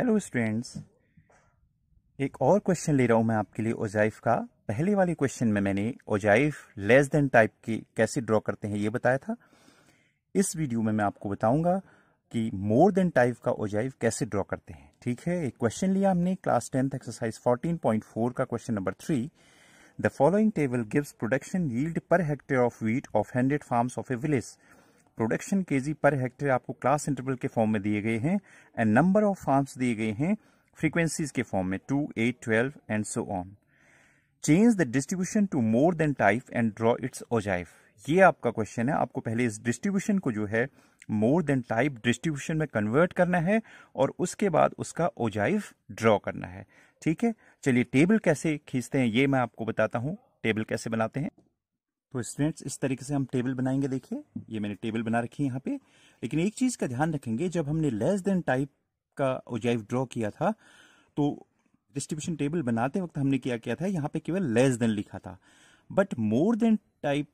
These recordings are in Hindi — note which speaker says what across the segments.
Speaker 1: हेलो स्टूडेंट्स, एक और क्वेश्चन ले रहा हूं मैं आपके लिए ओजाइफ का। पहले वाले क्वेश्चन में मैंने ओजाइफ लेस देन टाइप की कैसे ड्रॉ करते हैं ये बताया था। इस वीडियो में मैं आपको बताऊंगा कि मोर देन टाइप का ओजाइफ कैसे ड्रॉ करते हैं। ठीक है, एक क्वेश्चन लिया हमने क्लास 10th एक्सरसाइज 14.4 का question number 3। The following table gives production yield per hectare of wheat of 100 farms of a village. Production kg per hectare आपको क्लास इंटरवल के फॉर्म में दिए गए हैं एंड नंबर ऑफ फार्म्स दिए गए हैं फ्रीक्वेंसीज के फॉर्म में 2, 8, 12 and so on. Change the distribution to more than type and draw its ओजाइफ। ये आपका क्वेश्चन है। आपको पहले इस डिस्ट्रीब्यूशन को जो है मोर देन टाइप डिस्ट्रीब्यूशन में कन्वर्ट करना है और उसके बाद उसका ओजाइफ ड्रॉ करना है। ठीक है, चलिए टेबल कैसे खींचते हैं ये मैं आपको बताता हूं। टेबल कैसे बनाते हैं तो स्टूडेंट्स इस तरीके से हम टेबल बनाएंगे। देखिए ये मैंने टेबल बना रखी है यहाँ पे, लेकिन एक चीज का ध्यान रखेंगे, जब हमने लेस देन टाइप का ओजाइफ ड्रॉ किया था तो डिस्ट्रीब्यूशन टेबल बनाते वक्त हमने क्या किया था, यहाँ पे केवल लेस देन लिखा था। But more than type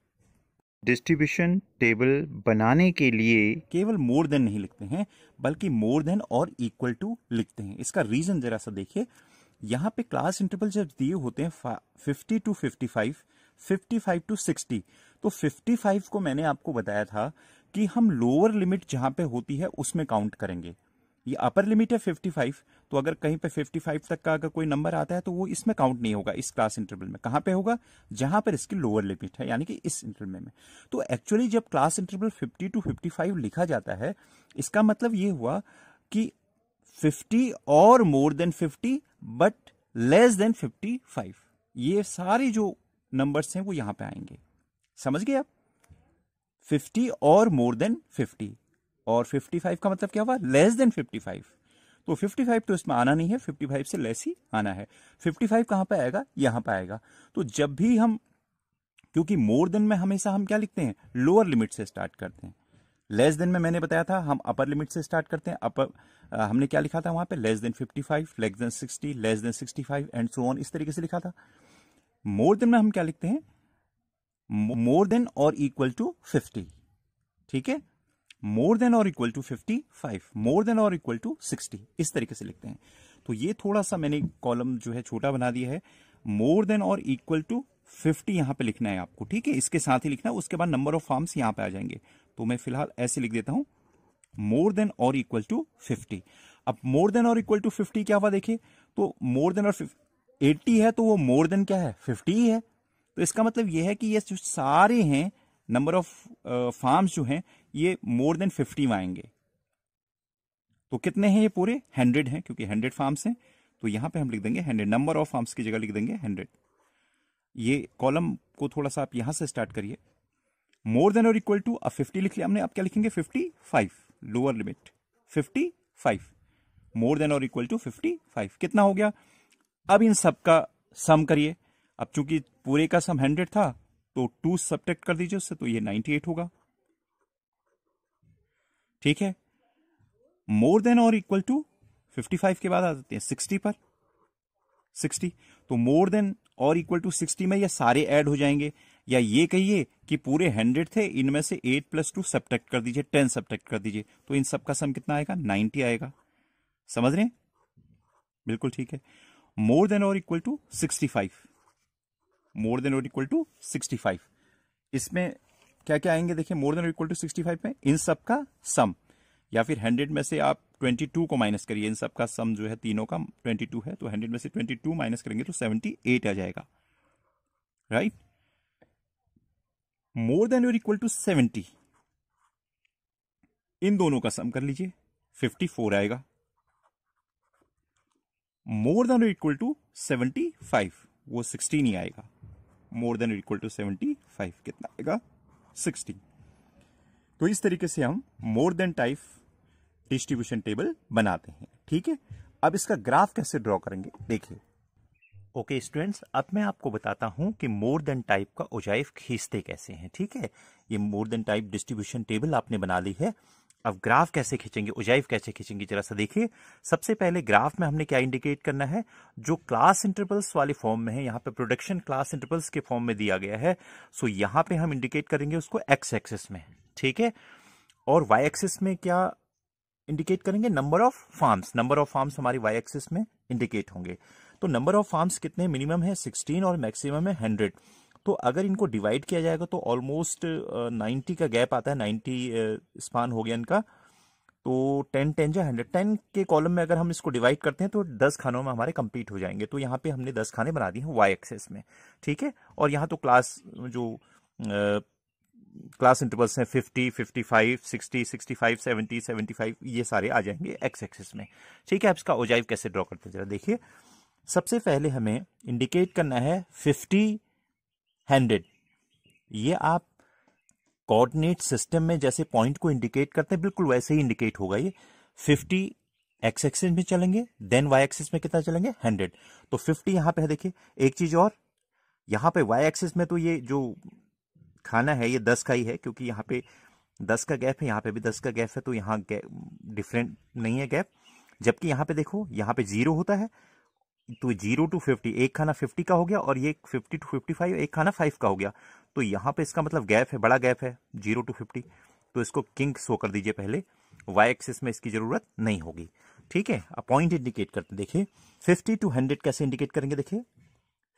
Speaker 1: distribution table बनाने के लिए केवल मोर देन नहीं लिखते हैं बल्कि मोर देन और इक्वल टू लिखते हैं। इसका रीजन जरा सा देखिए, यहाँ पे क्लास इंटरवल जब दिए होते हैं 50 to 55, 55 to 60, तो 55 को मैंने आपको बताया था कि हम लोअर लिमिट जहां पे होती है उसमें काउंट करेंगे। ये अपर लिमिट है 55, तो अगर कहीं पे 55 तक का अगर कोई नंबर आता है तो वो इसमें काउंट नहीं होगा। इस क्लास इंटरवल में कहां पे होगा, जहां पर इसकी लोअर लिमिट है, यानी कि इस इंटरवल में। तो एक्चुअली जब क्लास इंटरवल 50 to 55 लिखा जाता है, इसका मतलब ये हुआ कि 50 और more than 50 but less than 55, ये सारे जो नंबर्स हैं वो यहां पे आएंगे। समझ गए आप? 50 और मोर देन 50 और 55 का मतलब क्या हुआ, लेस देन 55। तो 55 तो इसमें आना नहीं है, 55 से लेस ही आना है। 55 कहां पे आएगा, यहां पे आएगा। तो जब भी हम, क्योंकि मोर देन में हमेशा हम क्या लिखते हैं, लोअर लिमिट से स्टार्ट करते हैं। लेस देन में मैंने बताया था हम अपर लिमिट से स्टार्ट करते हैं। अपर हमने क्या लिखा था वहां पे, less than 55, less than 60, less than 65 and so on, इस तरीके से लिखा था। मोर देन में हम क्या लिखते हैं, मोर देन और इक्वल टू 50। ठीक है, मोर देन और इक्वल टू 55, मोर देन और इक्वल टू 60, इस तरीके से लिखते हैं। तो ये थोड़ा सा मैंने कॉलम जो है छोटा बना दिया है। मोर देन और इक्वल टू 50 यहां पे लिखना है आपको। ठीक है, इसके साथ ही लिखना है, उसके बाद नंबर ऑफ फार्म्स यहां पे आ जाएंगे। तो मैं फिलहाल ऐसे लिख देता हूं, मोर देन और इक्वल टू 50। अब मोर देन और इक्वल टू 50 क्या हुआ देखिए, तो मोर देन और 80 है तो वो मोर देन क्या है, 50 ही है। तो इसका मतलब ये है कि ये जो सारे हैं नंबर ऑफ फार्म्स जो हैं ये मोर देन 50 में आएंगे। तो कितने हैं ये पूरे, 100 हैं, क्योंकि 100 फार्म्स हैं। तो यहां पे हम लिख देंगे 100, नंबर ऑफ फार्म्स की जगह लिख देंगे 100। ये कॉलम को थोड़ा सा आप यहां से स्टार्ट करिए। मोर देन और इक्वल टू, अब 50 लिख लिया हमने, अब क्या लिखेंगे 55, लोअर लिमिट 55, मोर देन और इक्वल टू 55, कितना हो गया। अब इन सब का सम करिए। अब चूंकि पूरे का सम 100 था तो 2 सब्ट्रैक्ट कर दीजिए उससे, तो ये 98 होगा। ठीक है, मोर देन और इक्वल टू 55 के बाद आ जाते हैं 60 पर, 60। तो मोर देन और इक्वल टू 60 में ये सारे ऐड हो जाएंगे, या ये कहिए कि पूरे 100 थे, इनमें से 8 + 2 सब्ट्रैक्ट कर दीजिए, 10 सब्ट्रैक्ट कर दीजिए, तो इन सब का सम कितना आएगा, 90 आएगा। समझ रहे हैं? बिल्कुल ठीक है। मोर देन और इक्वल टू 65, मोर देन और इक्वल टू 65, इसमें क्या क्या आएंगे देखिए, मोर देन और इक्वल टू 65 में इन सब का सम, या फिर 100 में से आप 22 को माइनस करिए, इन सब का सम जो है तीनों का 22 है, तो 100 में से 22 माइनस करेंगे तो 78 आ जाएगा। राइट, मोर देन और इक्वल टू 70, इन दोनों का सम कर लीजिए, 54 आएगा। मोर देन और इक्वल टू 75, वो 16 ही आएगा। मोर देन और इक्वल टू 75 कितना आएगा, 16। तो इस तरीके से हम मोर देन टाइप डिस्ट्रीब्यूशन टेबल बनाते हैं। ठीक है, अब इसका ग्राफ कैसे ड्रॉ करेंगे देखिए। ओके स्टूडेंट्स, अब मैं आपको बताता हूं कि मोर देन टाइप का ओजाइफ खींचते कैसे हैं। ठीक है, ये मोर देन टाइप डिस्ट्रीब्यूशन टेबल आपने बना ली है। अब ग्राफ कैसे खींचेंगे, ओजाइफ कैसे खींचेंगे, जरा सा देखिए। सबसे पहले ग्राफ में हमने क्या इंडिकेट करना है, जो क्लास इंटरवल्स वाले फॉर्म में है, यहाँ पे प्रोडक्शन क्लास इंटरवल्स के फॉर्म में दिया गया है, सो यहाँ पे हम इंडिकेट करेंगे उसको एक्स एक्सिस में। ठीक है, और वाई एक्सिस में क्या इंडिकेट करेंगे? Number of farms, number of farms हमारी वाई एक्सिस में इंडिकेट होंगे। तो नंबर ऑफ फार्म्स कितने? मिनिमम है 16 और मैक्सिमम है 100। तो अगर इनको डिवाइड किया जाएगा तो ऑलमोस्ट 90 का गैप आता है, 90 स्पान हो गया इनका। तो 10 10 या 100, 10 के कॉलम में अगर हम इसको डिवाइड करते हैं तो 10 खानों में हमारे कंप्लीट हो जाएंगे। तो यहाँ पे हमने 10 खाने बना दिए हैं वाई एक्सेस में, ठीक है। और यहाँ तो क्लास जो क्लास इंटरवल्स हैं 50, 55, 60, 65, 70, 75, ये सारे आ जाएंगे एक्स एक्सिस में, ठीक है। अब इसका ओजाइव कैसे ड्रॉ करते हैं जरा देखिए। सबसे पहले हमें इंडिकेट करना है 50, 100। ये आप कोऑर्डिनेट सिस्टम में जैसे पॉइंट को इंडिकेट करते हैं बिल्कुल वैसे ही इंडिकेट होगा ये। 50 एक्स एक्सिस में चलेंगे, देन वाई एक्सिस में कितना चलेंगे? 100। तो 50 यहां पे है, देखिए। एक चीज और, यहां पे वाई एक्सिस में तो ये जो खाना है ये 10 का ही है, क्योंकि यहाँ पे 10 का गैप है, यहाँ पे भी 10 का गैप है, तो यहाँ डिफरेंट नहीं है गैप। जबकि यहाँ पे देखो, यहाँ पे 0 होता है, तो 0 to 50, एक खाना 50 का हो गया, और ये 50 to 55 एक खाना 5 का हो गया। तो यहाँ पे इसका मतलब गैप है, बड़ा गैप है 0 to 50। तो इसको किंग शो कर दीजिए पहले, वाई एक्सिस में इसकी जरूरत नहीं होगी, ठीक है। अब पॉइंट इंडिकेट करते देखिए। 50 to 100 कैसे इंडिकेट करेंगे? देखिए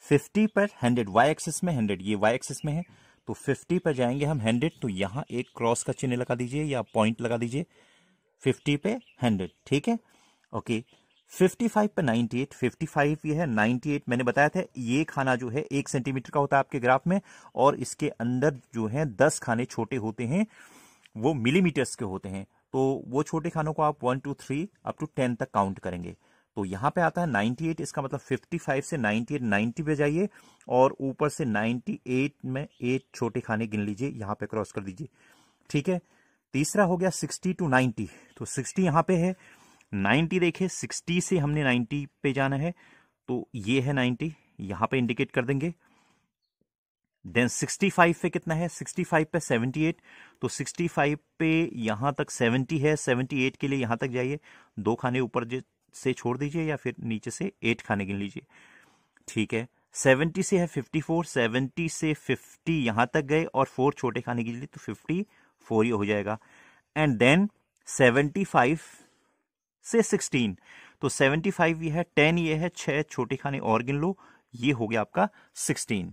Speaker 1: 50 पर 100, वाई एक्सिस में 100, ये वाई एक्सिस में है, तो 50 पर जाएंगे हम 100, तो यहां एक क्रॉस का चिन्ह लगा दीजिए या पॉइंट लगा दीजिए 50 पे 100, ठीक है। ओके, 55 पे 98, 55 ये है, 98 मैंने बताया था ये खाना जो है 1 सेंटीमीटर का होता है आपके ग्राफ में, और इसके अंदर जो है 10 खाने छोटे होते हैं, वो मिलीमीटर्स के होते हैं। तो वो छोटे खानों को आप 1 2 3 अप टू 10 तक काउंट करेंगे। तो यहां पे आता है 98, इसका मतलब 55 से 98, 90 पे जाइए, और ऊपर से 98 में 8 छोटे खाने गिन लीजिए, यहां पे क्रॉस कर दीजिए, ठीक है। तीसरा हो गया 60 to 90, तो 60 यहां पे है, 90 देखिए 60 से हमने 90 पे जाना है, तो ये है 90, यहां पे इंडिकेट कर देंगे। देन 65 पे कितना है? 65 पे 78, तो 65 पे यहां तक 70 है, 78 के लिए यहां तक जाइए, 2 खाने ऊपर से छोड़ दीजिए या फिर नीचे से 8 खाने गिन लीजिए, ठीक है। 70 से है 54, 70 से 50 यहां तक गए और 4 छोटे खाने गिन लिए, तो 54 ये हो जाएगा। एंड देन 75 से 16, तो 75 ये है, 10 ये है, 6 छोटे खाने और गिन लो, ये हो गया आपका 16।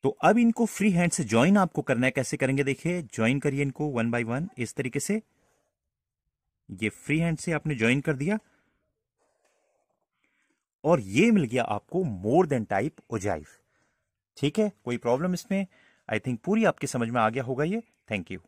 Speaker 1: तो अब इनको फ्री हैंड से ज्वाइन आपको करना है। कैसे करेंगे देखिए, ज्वाइन करिए इनको 1 by 1 इस तरीके से। ये फ्री हैंड से आपने ज्वाइन कर दिया, और ये मिल गया आपको मोर देन टाइप ओजाइव, ठीक है। कोई प्रॉब्लम इसमें? आई थिंक पूरी आपकी समझ में आ गया होगा ये। Thank you.